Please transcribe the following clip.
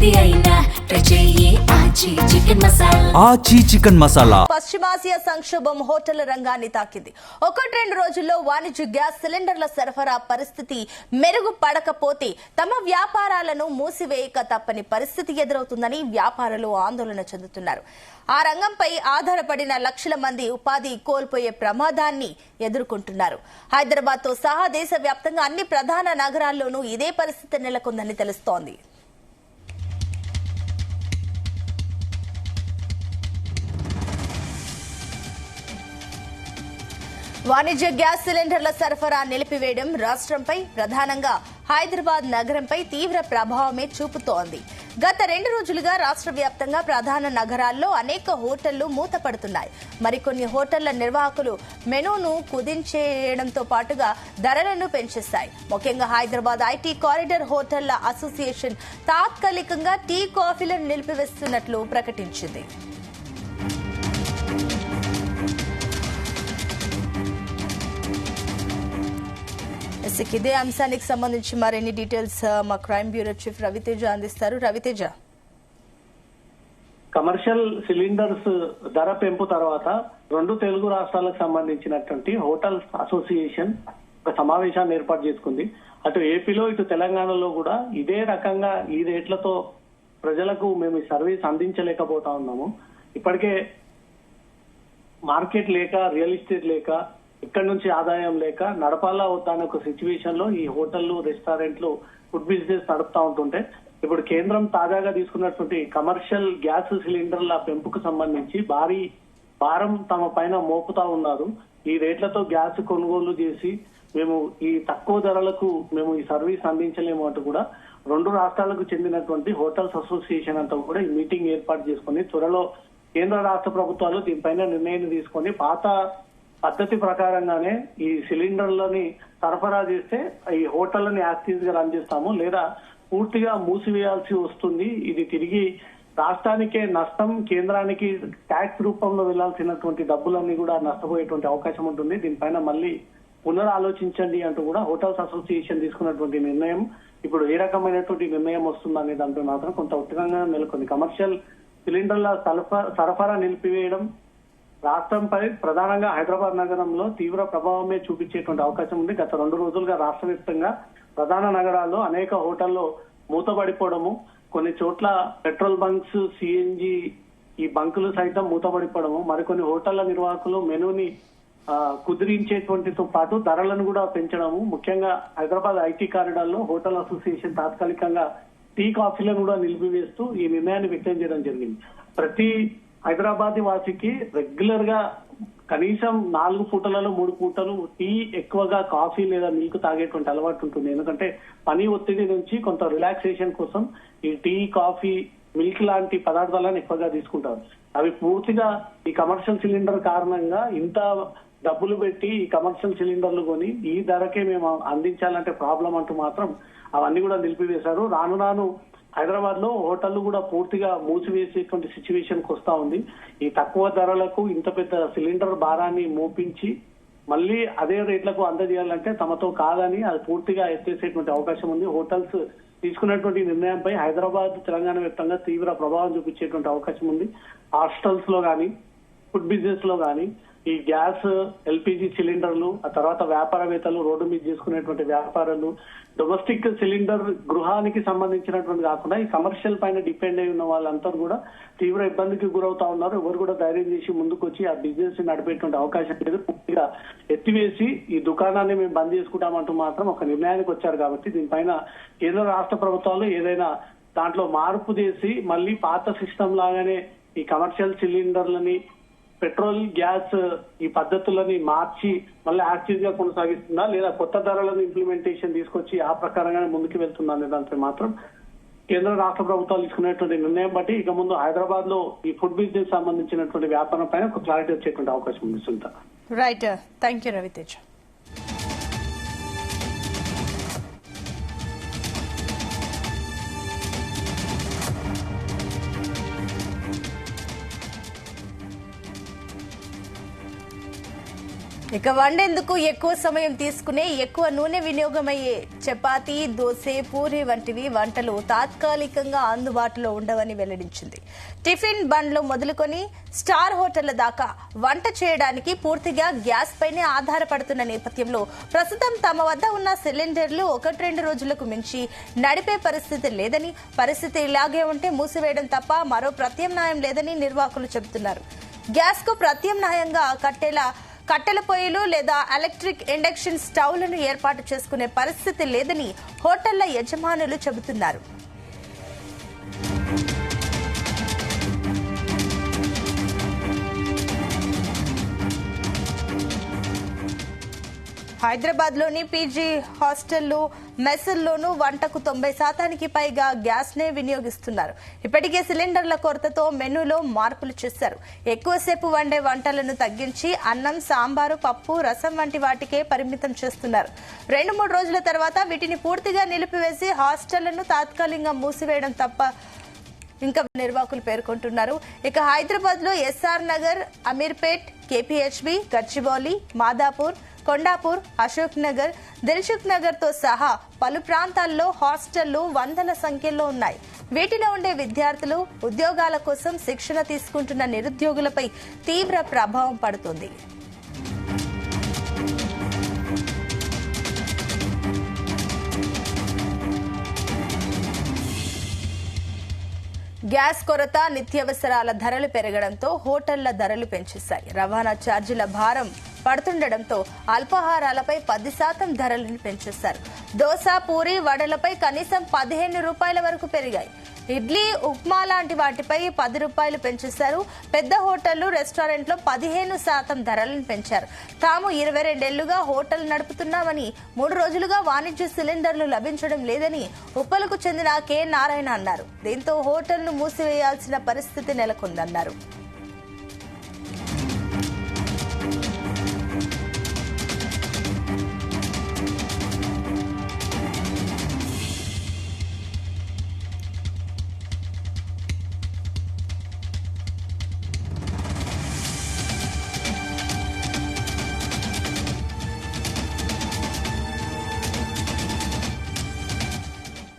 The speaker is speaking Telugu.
ఏది అయినా ట్రై చెయ్యి ఆచి చికెన్ మసాలా. ఆచి చికెన్ మసాలా. పశ్చిమాసియా సంక్షోభం హోటల్ రంగాన్ని తాకింది. 1-2 రోజుల్లో వాణిజ్య గ్యాస్ సిలిండర్ల సరఫరా పరిస్థితి మెరుగుపడకపోతే తమ వ్యాపారాలను మూసివేయక తప్పని పరిస్థితి ఎదురవుతుందని వ్యాపారులు ఆందోళన చెందుతున్నారు. ఆ రంగంపై ఆధారపడిన లక్షల మంది ఉపాధి కోల్పోయే ప్రమాదాన్ని ఎదుర్కొంటున్నారు. హైదరాబాద్ తో సహా దేశవ్యాప్తంగా అన్ని ప్రధాన నగరాల్లోనూ ఇదే పరిస్థితి నెలకొందని తెలుస్తోంది. వాణిజ్య గ్యాస్ సిలిండర్ల సరఫరా నిలిపివేయడం రాష్ట్రంపై, ప్రధానంగా హైదరాబాద్ నగరంపై తీవ్ర ప్రభావమే చూపుతోంది. గత 2 రోజులుగా రాష్ట్ర వ్యాప్తంగా ప్రధాన నగరాల్లో అనేక హోటళ్లు మూతపడుతున్నాయి. మరికొన్ని హోటళ్ల నిర్వాహకులు మెనూను కుదించేయడంతో పాటుగా ధరలను పెంచేశాయి. ముఖ్యంగా హైదరాబాద్ ఐటీ కారిడార్ హోటళ్ల అసోసియేషన్ తాత్కాలికంగా టీ, కాఫీలను నిలిపివేస్తున్నట్లు ప్రకటించింది. ఇదే అంశానికి సంబంధించి మరిన్ని డీటెయిల్స్ మా క్రైమ్ బ్యూరో చీఫ్ రవితేజ అందిస్తారు. రవితేజ, కమర్షియల్ సిలిండర్స్ ధర పెంపు తర్వాత 2 తెలుగు రాష్ట్రాలకు సంబంధించినటువంటి హోటల్స్ అసోసియేషన్ ఒక సమావేశాన్ని ఏర్పాటు చేసుకుంది. అటు ఏపీలో ఇటు తెలంగాణలో కూడా ఇదే రకంగా ఈ రేట్లతో ప్రజలకు మేము ఈ సర్వీస్ అందించలేకపోతా ఉన్నాము. ఇప్పటికే మార్కెట్ లేక, రియల్ ఎస్టేట్ లేక, ఇక్కడ నుంచి ఆదాయం లేక నడపాలా వద్దా అనే ఒక సిచ్యువేషన్ లో ఈ హోటళ్లు, రెస్టారెంట్లు, ఫుడ్ బిజినెస్ నడుపుతా ఉంటుంటే ఇప్పుడు కేంద్రం తాజాగా తీసుకున్నటువంటి కమర్షియల్ గ్యాస్ సిలిండర్ల పెంపుకు సంబంధించి భారీ భారం తమ పైన మోపుతా ఉన్నారు. ఈ రేట్లతో గ్యాస్ కొనుగోలు చేసి మేము ఈ తక్కువ ధరలకు మేము ఈ సర్వీస్ అందించలేము అంటూ కూడా 2 రాష్ట్రాలకు చెందినటువంటి హోటల్స్ అసోసియేషన్ అంతా కూడా ఈ మీటింగ్ ఏర్పాటు చేసుకుని త్వరలో కేంద్ర రాష్ట్ర ప్రభుత్వాలు దీనిపైన నిర్ణయం తీసుకొని పాత పద్ధతి ప్రకారంగానే ఈ సిలిండర్లని సరఫరా చేస్తే ఈ హోటళ్లని యాక్టివ్ గా రన్ చేస్తాము, లేదా పూర్తిగా మూసివేయాల్సి వస్తుంది. ఇది తిరిగి రాష్ట్రానికే నష్టం, కేంద్రానికి ట్యాక్స్ రూపంలో వెళ్లాల్సినటువంటి డబ్బులన్నీ కూడా నష్టపోయేటువంటి అవకాశం ఉంటుంది. దీనిపైన మళ్ళీ పునరాలోచించండి అంటూ కూడా హోటల్స్ అసోసియేషన్ తీసుకున్నటువంటి నిర్ణయం ఇప్పుడు ఏ రకమైనటువంటి నిర్ణయం వస్తుందనే దాంట్లో మాత్రం కొంత ఉత్కంఠగా నెలకొంది. కమర్షియల్ సిలిండర్ల సరఫరా నిలిపివేయడం రాష్ట్రంపై, ప్రధానంగా హైదరాబాద్ నగరంలో తీవ్ర ప్రభావమే చూపించేటువంటి అవకాశం ఉంది. గత 2 రోజులుగా రాష్ట్ర వ్యాప్తంగా ప్రధాన నగరాల్లో అనేక హోటల్లో మూతపడిపోవడము, కొన్ని చోట్ల పెట్రోల్ బంక్స్, సిఎన్జి ఈ బంకులు సైతం మూతపడిపోవడము, మరికొన్ని హోటళ్ల నిర్వాహకులు మెనూని కుదిరించేటువంటితో పాటు ధరలను కూడా పెంచడము, ముఖ్యంగా హైదరాబాద్ ఐటీ కారిడార్ లో హోటల్ అసోసియేషన్ తాత్కాలికంగా టీ, కాఫీలను కూడా నిలిపివేస్తూ ఈ నిర్ణయాన్ని వ్యక్తం చేయడం జరిగింది. ప్రతి హైదరాబాద్ వాసికి రెగ్యులర్ గా కనీసం 4 పూటలలో 3 పూటలు టీ, ఎక్కువగా కాఫీ లేదా మిల్క్ తాగేటువంటి అలవాటు ఉంటుంది. ఎందుకంటే పని ఒత్తిడి నుంచి కొంత రిలాక్సేషన్ కోసం ఈ టీ, కాఫీ, మిల్క్ లాంటి పదార్థాలను ఎక్కువగా తీసుకుంటారు. అవి పూర్తిగా ఈ కమర్షియల్ సిలిండర్ కారణంగా ఇంత డబ్బులు పెట్టి ఈ కమర్షియల్ సిలిండర్లు కొని ఈ ధరకే మేము అందించాలంటే ప్రాబ్లం అంటూ మాత్రం అవన్నీ కూడా నిలిపివేశారు. రాను రాను హైదరాబాద్ లో హోటళ్లు కూడా పూర్తిగా మూసివేసేటువంటి సిచ్యువేషన్ కు వస్తా ఉంది. ఈ తక్కువ ధరలకు ఇంత పెద్ద సిలిండర్ భారాన్ని మోపించి మళ్ళీ అదే రేట్లకు అందజేయాలంటే తమతో కాదని అది పూర్తిగా ఎత్తేసేటువంటి అవకాశం ఉంది. హోటల్స్ తీసుకున్నటువంటి నిర్ణయంపై హైదరాబాద్, తెలంగాణ వ్యాప్తంగా తీవ్ర ప్రభావం చూపించేటువంటి అవకాశం ఉంది. హాస్టల్స్ లో గానీ, ఫుడ్ బిజినెస్ లో గానీ ఈ గ్యాస్, ఎల్పిజి సిలిండర్లు, ఆ తర్వాత వ్యాపారవేత్తలు, రోడ్డు మీద చేసుకునేటువంటి వ్యాపారాలు, డొమెస్టిక్ సిలిండర్ గృహానికి సంబంధించినటువంటి కాకుండా ఈ కమర్షియల్ పైన డిపెండ్ అయి ఉన్న వాళ్ళంతా కూడా తీవ్ర ఇబ్బందికి గురవుతా ఉన్నారు. ఎవరు కూడా ధైర్యం చేసి ముందుకు వచ్చి ఆ బిజినెస్ నడిపేటువంటి అవకాశం లేదు. పూర్తిగా ఎత్తివేసి ఈ దుకాణాన్ని మేము బంద్ చేసుకుంటామంటూ మాత్రం ఒక నిర్ణయానికి వచ్చారు. కాబట్టి దీనిపైన కేంద్ర రాష్ట్ర ప్రభుత్వాలు ఏదైనా దాంట్లో మార్పు చేసి మళ్ళీ పాత సిస్టమ్ లాగానే ఈ కమర్షియల్ సిలిండర్లని, పెట్రోల్, గ్యాస్ ఈ పద్ధతులని మార్చి మళ్ళీ యాక్టివ్ గా కొనసాగిస్తుందా, లేదా కొత్త ధరలను ఇంప్లిమెంటేషన్ తీసుకొచ్చి ఆ ప్రకారంగానే ముందుకు వెళ్తుందా అనే దాంట్లో మాత్రం కేంద్ర రాష్ట్ర ప్రభుత్వాలు తీసుకునేటువంటి నిర్ణయం బట్టి ఇక ముందు హైదరాబాద్ లో ఈ ఫుడ్ బిజినెస్ సంబంధించినటువంటి వ్యాపారం పైన ఒక క్లారిటీ వచ్చేటువంటి అవకాశం ఉంది. Sunitha, right, thank you Raviteja. ఇక వండేందుకు ఎక్కువ సమయం తీసుకునే ఎక్కువ నూనె వినియోగమయ్యే చపాతీ, దోశ, పూరి వంటివి వంటలు తాత్కాలికంగా అందుబాటులో ఉండవని వెల్లడించింది. టిఫిన్ బండ్లు మొదలుకొని స్టార్ హోటళ్ల దాకా వంట చేయడానికి పూర్తిగా గ్యాస్ పైనే ఆధారపడుతున్న నేపథ్యంలో ప్రస్తుతం తమ వద్ద ఉన్న సిలిండర్లు 1-2 రోజులకు మించి నడిపే పరిస్థితి లేదని, పరిస్థితి ఇలాగే ఉంటే మూసివేయడం తప్ప మరో ప్రత్యామ్నాయం లేదని నిర్వాహకులు చెబుతున్నారు. గ్యాస్ కు ప్రత్యామ్నాయంగా కట్టెల పొయ్యిలు లేదా ఎలక్ట్రిక్ ఇండక్షన్ స్టవ్లను ఏర్పాటు చేసుకునే పరిస్థితి లేదని హోటళ్ల యజమానులు చెబుతున్నారు. హైదరాబాద్ లోని పీజీ హాస్టళ్లు, మెస్సుల్లోనూ వంటకు 90% పైగా గ్యాస్ నే వినియోగిస్తున్నారు. ఇప్పటికే సిలిండర్ల కొరతతో మెనూలో మార్పులు చేశారు. ఎక్కువసేపు వండే వంటలను తగ్గించి అన్నం, సాంబారు, పప్పు, రసం వంటి వాటికే పరిమితం చేస్తున్నారు. 2-3 రోజుల తర్వాత వీటిని పూర్తిగా నిలిపివేసి హాస్టళ్లను తాత్కాలికంగా మూసివేయడం తప్ప ఇంకా నిర్వాహకులు పేర్కొంటున్నారు. ఇక హైదరాబాద్ లో ఎస్ఆర్ నగర్, అమీర్పేట్, కేపీహెచ్బీ, గచ్చిబౌలి, మాదాపూర్, కొండాపూర్, అశోక్ నగర్, దిల్సుఖ్ నగర్ తో సహా పలు ప్రాంతాల్లో హాస్టళ్లు వందల సంఖ్యలో ఉన్నాయి. వీటిలో ఉండే విద్యార్థులు, ఉద్యోగాల కోసం శిక్షణ తీసుకుంటున్న నిరుద్యోగులపై తీవ్ర ప్రభావం పడుతుంది. గ్యాస్ కొరత, నిత్యావసరాల ధరలు పెరగడంతో హోటళ్ల ధరలు పెంచేశాయి. రవాణా ఛార్జీల భారం పడుతుండటంతో అల్పాహారాలపై 10% ధరలను పెంచేశారు. దోశ, పూరి, వడలపై కనీసం 15 రూపాయల వరకు పెరిగాయి. ఇడ్లీ, ఉప్మా లాంటి వాటిపై 10 రూపాయలు పెంచేశారు. పెద్ద హోటళ్లు, రెస్టారెంట్లో 15% ధరలను పెంచారు. తాము 22 ఏళ్లుగా హోటల్ నడుపుతున్నామని, 3 రోజులుగా వాణిజ్య సిలిండర్లు లభించడం లేదని ఉప్పలకు చెందిన కె నారాయణ అన్నారు. దీంతో హోటల్ను మూసివేయాల్సిన పరిస్థితి నెలకొందన్నారు.